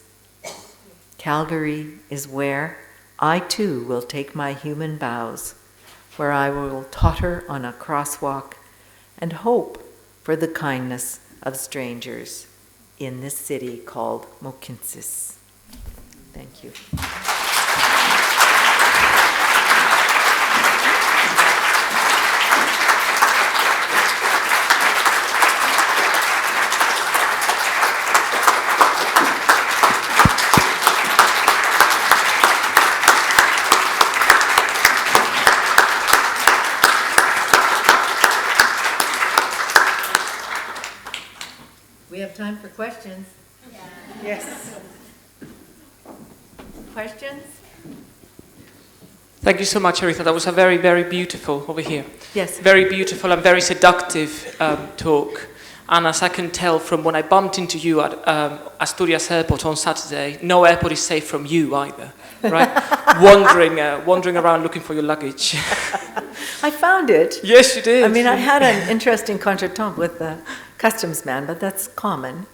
Calgary is where I too will take my human bows, where I will totter on a crosswalk and hope for the kindness of strangers in this city called Mohkinstsis. Thank you. We have time for questions. Yes. Questions? Thank you so much, Aritha. That was a very, very beautiful, over here. Yes. Very beautiful and very seductive talk. And as I can tell from when I bumped into you at Asturias Airport on Saturday, no airport is safe from you either, right? wandering around looking for your luggage. I found it. Yes, you did. I mean, I had an interesting contretemps with the customs man, but that's common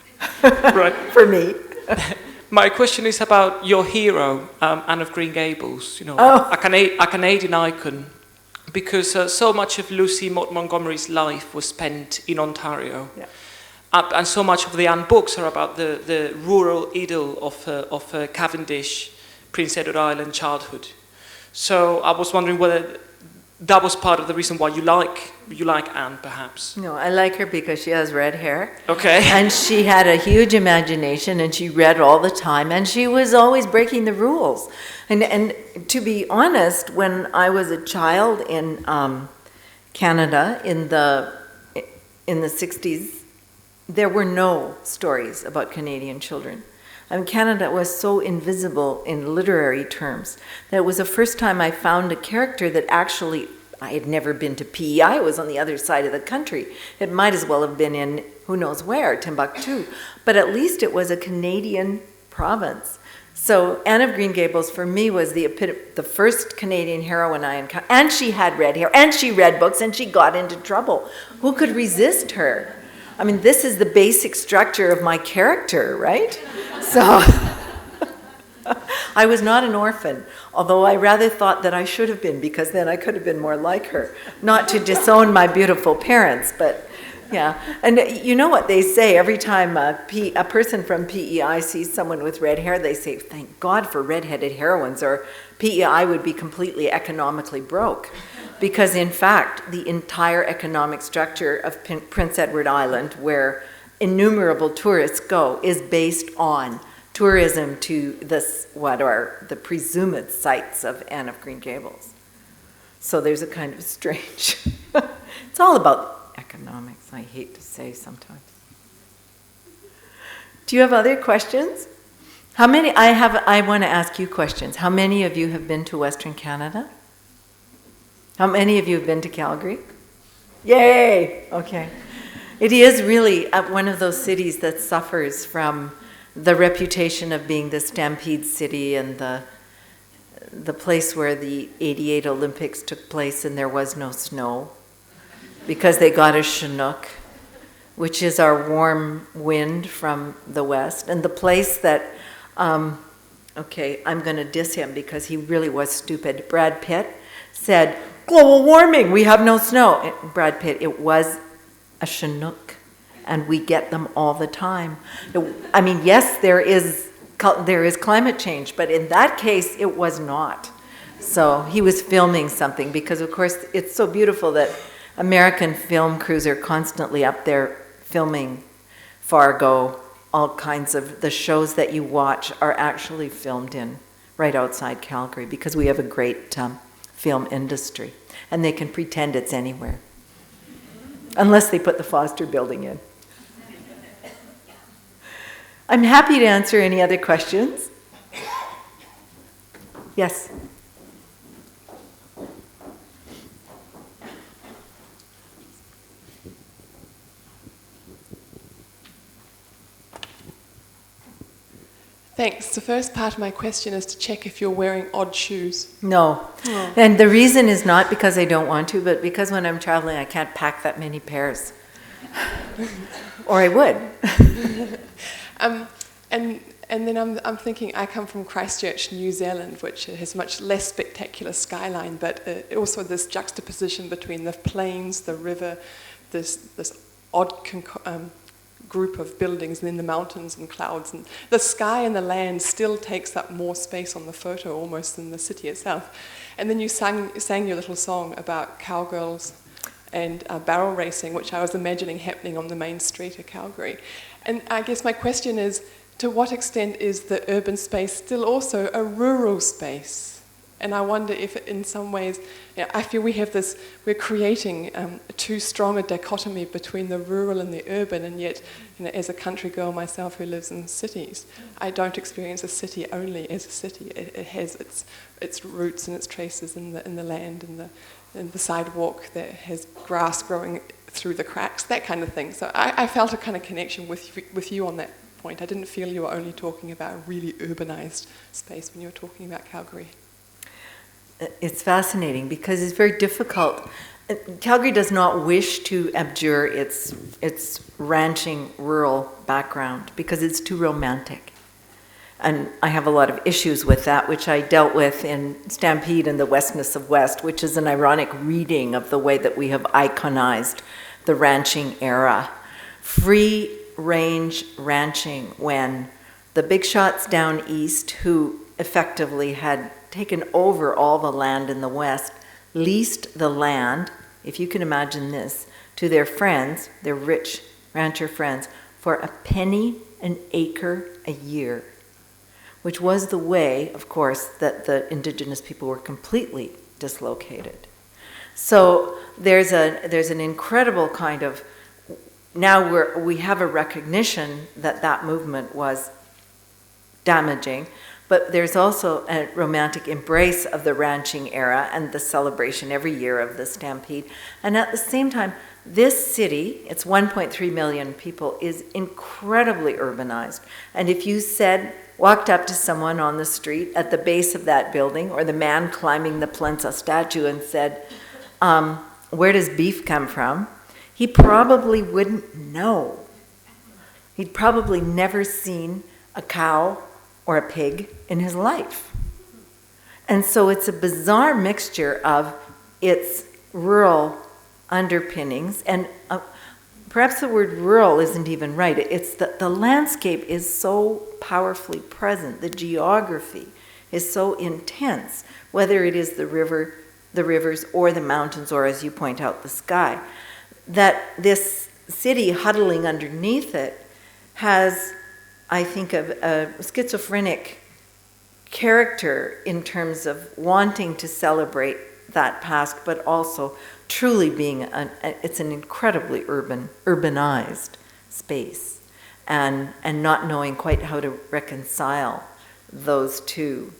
right. for me. My question is about your hero, Anne of Green Gables, a Canadian icon, because so much of Lucy Maud Montgomery's life was spent in Ontario. Yeah. And so much of the Anne books are about the rural idyll of Cavendish, Prince Edward Island childhood. So I was wondering whether that was part of the reason why you like Anne, perhaps. No, I like her because she has red hair. Okay. And she had a huge imagination, and she read all the time, and she was always breaking the rules. And to be honest, when I was a child in Canada in the 60s, there were no stories about Canadian children. Canada was so invisible in literary terms that it was the first time I found a character that actually, I had never been to PEI, it was on the other side of the country. It might as well have been in who knows where, Timbuktu, but at least it was a Canadian province. So Anne of Green Gables for me was the first Canadian heroine I encountered. And she had red hair, and she read books, and she got into trouble. Who could resist her? I mean, this is the basic structure of my character, right? So I was not an orphan, although I rather thought that I should have been, because then I could have been more like her. Not to disown my beautiful parents, but yeah. And you know what they say, every time a person from PEI sees someone with red hair, they say, thank God for red-headed heroines, or PEI would be completely economically broke. Because in fact, the entire economic structure of Prince Edward Island, where innumerable tourists go, is based on tourism to what are the presumed sites of Anne of Green Gables. So there's a kind of strange, it's all about economics, I hate to say sometimes. Do you have other questions? How many, I want to ask you questions. How many of you have been to Western Canada? How many of you have been to Calgary? Yay! Okay. It is really one of those cities that suffers from the reputation of being the Stampede City and the place where the '88 Olympics took place and there was no snow because they got a Chinook, which is our warm wind from the west, and the place that, okay, I'm going to diss him because he really was stupid. Brad Pitt said, global warming, we have no snow. Brad Pitt, it was a Chinook, and we get them all the time. I mean, yes, there is climate change, but in that case, it was not. So he was filming something because, of course, it's so beautiful that American film crews are constantly up there filming Fargo. All kinds of the shows that you watch are actually filmed right outside Calgary because we have a great film industry, and they can pretend it's anywhere, unless they put the Foster building in. I'm happy to answer any other questions. Yes? Thanks. The first part of my question is to check if you're wearing odd shoes. No. Oh. And the reason is not because I don't want to, but because when I'm traveling, I can't pack that many pairs. Or I would. And then I'm thinking, I come from Christchurch, New Zealand, which has a much less spectacular skyline, but also this juxtaposition between the plains, the river, this odd group of buildings, and then the mountains and clouds, and the sky and the land still takes up more space on the photo almost than the city itself. And then you sang your little song about cowgirls and barrel racing, which I was imagining happening on the main street of Calgary. And I guess my question is, to what extent is the urban space still also a rural space? And I wonder if in some ways, I feel we're creating too strong a dichotomy between the rural and the urban, and yet, as a country girl myself who lives in cities, I don't experience a city only as a city. It has its roots and its traces in the land and the sidewalk that has grass growing through the cracks, that kind of thing. So I felt a kind of connection with you on that point. I didn't feel you were only talking about a really urbanized space when you were talking about Calgary. It's fascinating because it's very difficult. Calgary does not wish to abjure its ranching rural background because it's too romantic. And I have a lot of issues with that, which I dealt with in Stampede and the Westness of West, which is an ironic reading of the way that we have iconized the ranching era. Free-range ranching, when the big shots down east, who effectively had taken over all the land in the West, leased the land, if you can imagine this, to their friends, their rich rancher friends, for a penny an acre a year, which was the way, of course, that the indigenous people were completely dislocated. So there's an incredible kind of, now we have a recognition that movement was damaging, but there's also a romantic embrace of the ranching era and the celebration every year of the Stampede. And at the same time, this city, it's 1.3 million people, is incredibly urbanized. And if you said, walked up to someone on the street at the base of that building, or the man climbing the Plensa statue, and said, where does beef come from? He probably wouldn't know. He'd probably never seen a cow or a pig in his life. And so it's a bizarre mixture of its rural underpinnings, and perhaps the word rural isn't even right. It's that the landscape is so powerfully present. The geography is so intense, whether it is the rivers or the mountains, or, as you point out, the sky, that this city huddling underneath it has, I think, a schizophrenic character in terms of wanting to celebrate that past, but also truly being it's an incredibly urbanized space, and not knowing quite how to reconcile those two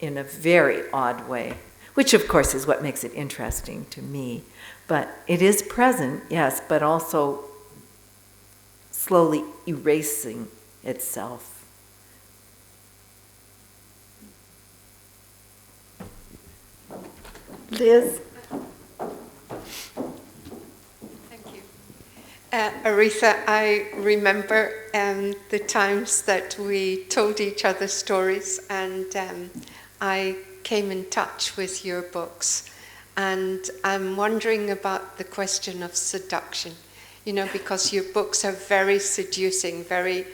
in a very odd way, which of course is what makes it interesting to me. But it is present, yes, but also slowly erasing itself. Liz? Thank you. Aritha, I remember the times that we told each other stories, and I came in touch with your books. And I'm wondering about the question of seduction, because your books are very seducing, very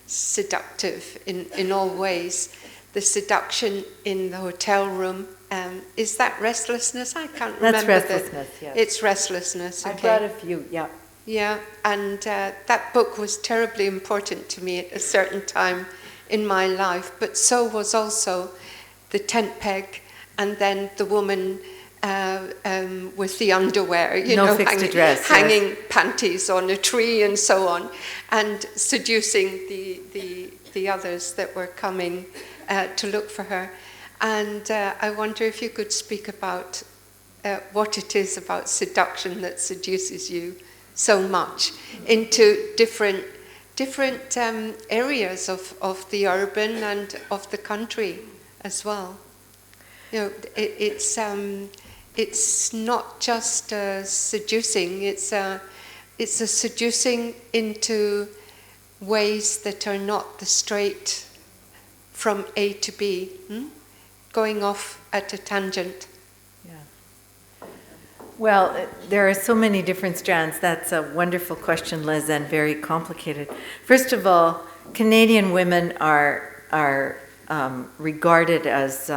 seductive in all ways. The seduction in the hotel room, is that restlessness? I can't remember. That's restlessness, yes. It's restlessness, okay. I brought a few, yeah. Yeah, and that book was terribly important to me at a certain time in my life, but so was also the tent peg, and then the woman with the underwear, hanging panties on a tree and so on, and seducing the others that were coming to look for her. And I wonder if you could speak about what it is about seduction that seduces you so much into different areas of the urban and of the country as well. It's not just seducing. It's a seducing into ways that are not the straight from A to B, going off at a tangent. Yeah. Well, there are so many different strands. That's a wonderful question, Liz, and very complicated. First of all, Canadian women are regarded as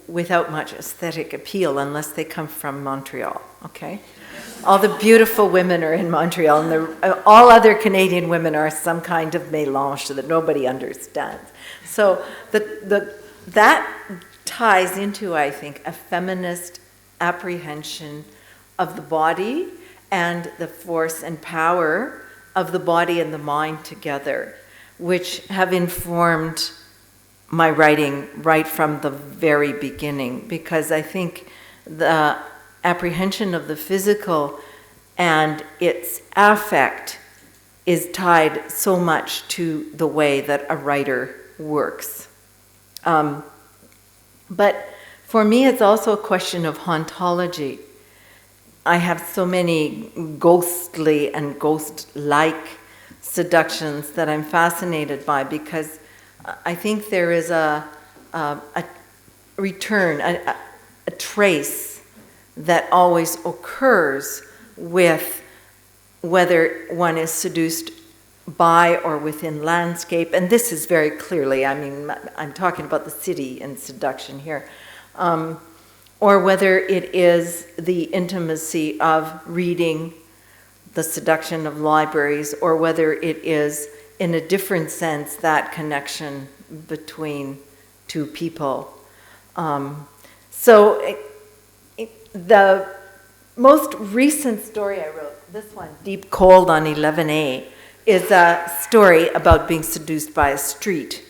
without much aesthetic appeal unless they come from Montreal, okay? All the beautiful women are in Montreal, and all other Canadian women are some kind of mélange that nobody understands. So that ties into, I think, a feminist apprehension of the body and the force and power of the body and the mind together, which have informed my writing right from the very beginning, because I think the apprehension of the physical and its affect is tied so much to the way that a writer works. But for me, it's also a question of hauntology. I have so many ghostly and ghost-like seductions that I'm fascinated by, because I think there is a return, a trace that always occurs with whether one is seduced by or within landscape. And this is very clearly, I'm talking about the city and seduction here. Or whether it is the intimacy of reading, the seduction of libraries, or whether it is, in a different sense, that connection between two people. The most recent story I wrote, this one, Deep Cold on 11A, is a story about being seduced by a street.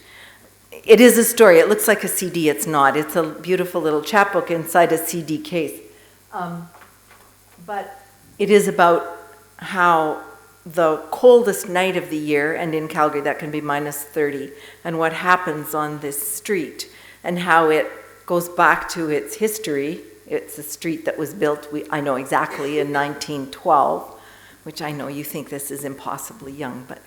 It is a story. It looks like a CD. It's not. It's a beautiful little chapbook inside a CD case. But it is about how the coldest night of the year, and in Calgary that can be -30, and what happens on this street, and how it goes back to its history. It's a street that was built, I know exactly, in 1912, which I know you think this is impossibly young, but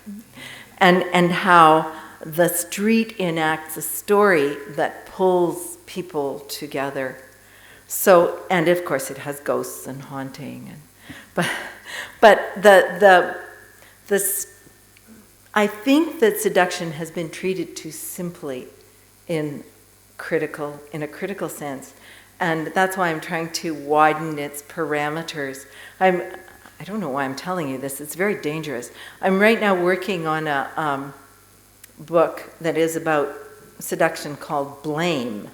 and how the street enacts a story that pulls people together. So, and of course it has ghosts and haunting, but I think that seduction has been treated too simply in a critical sense, and that's why I'm trying to widen its parameters. I don't know why I'm telling you this, it's very dangerous. I'm right now working on a book that is about seduction called Blame,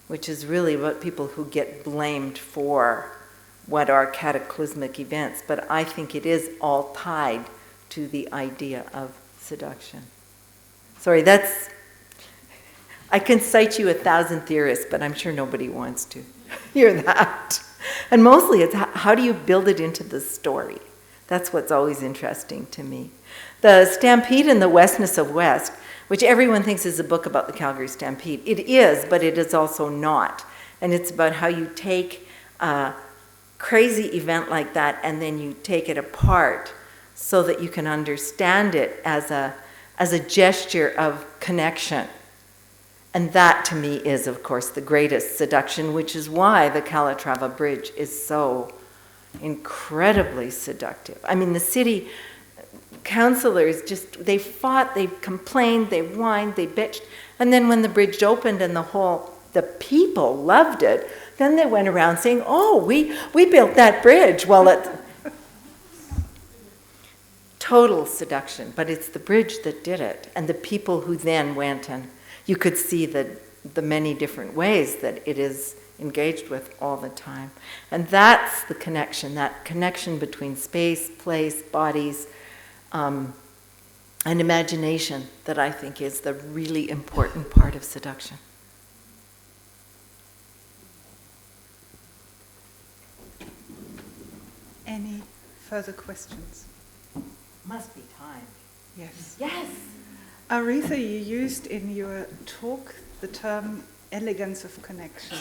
which is really about people who get blamed for what are cataclysmic events, but I think it is all tied to the idea of seduction. Sorry, I can cite you 1,000 theorists, but I'm sure nobody wants to hear that. And mostly it's how do you build it into the story? That's what's always interesting to me. The Stampede and the Westness of West, which everyone thinks is a book about the Calgary Stampede. It is, but it is also not. And it's about how you take a crazy event like that and then you take it apart so that you can understand it as a gesture of connection. And that, to me, is, of course, the greatest seduction, which is why the Calatrava Bridge is so incredibly seductive. I mean, the city councillors they fought, they complained, they whined, they bitched, and then when the bridge opened and the people loved it, then they went around saying, oh, we built that bridge. Well, it's total seduction, but it's the bridge that did it, and the people who then went, and you could see the many different ways that it is engaged with all the time. And that's the connection, that connection between space, place, bodies, and imagination that I think is the really important part of seduction. Any further questions? Must be time. Yes. Yes! Aritha, you used in your talk the term elegance of connection.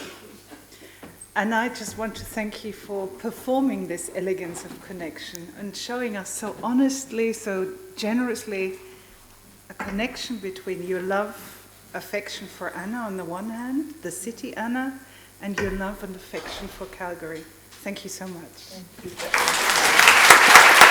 And I just want to thank you for performing this elegance of connection and showing us so honestly, so generously, a connection between your love, affection for Anna on the one hand, the city Anna, and your love and affection for Calgary. Thank you so much. Thank you.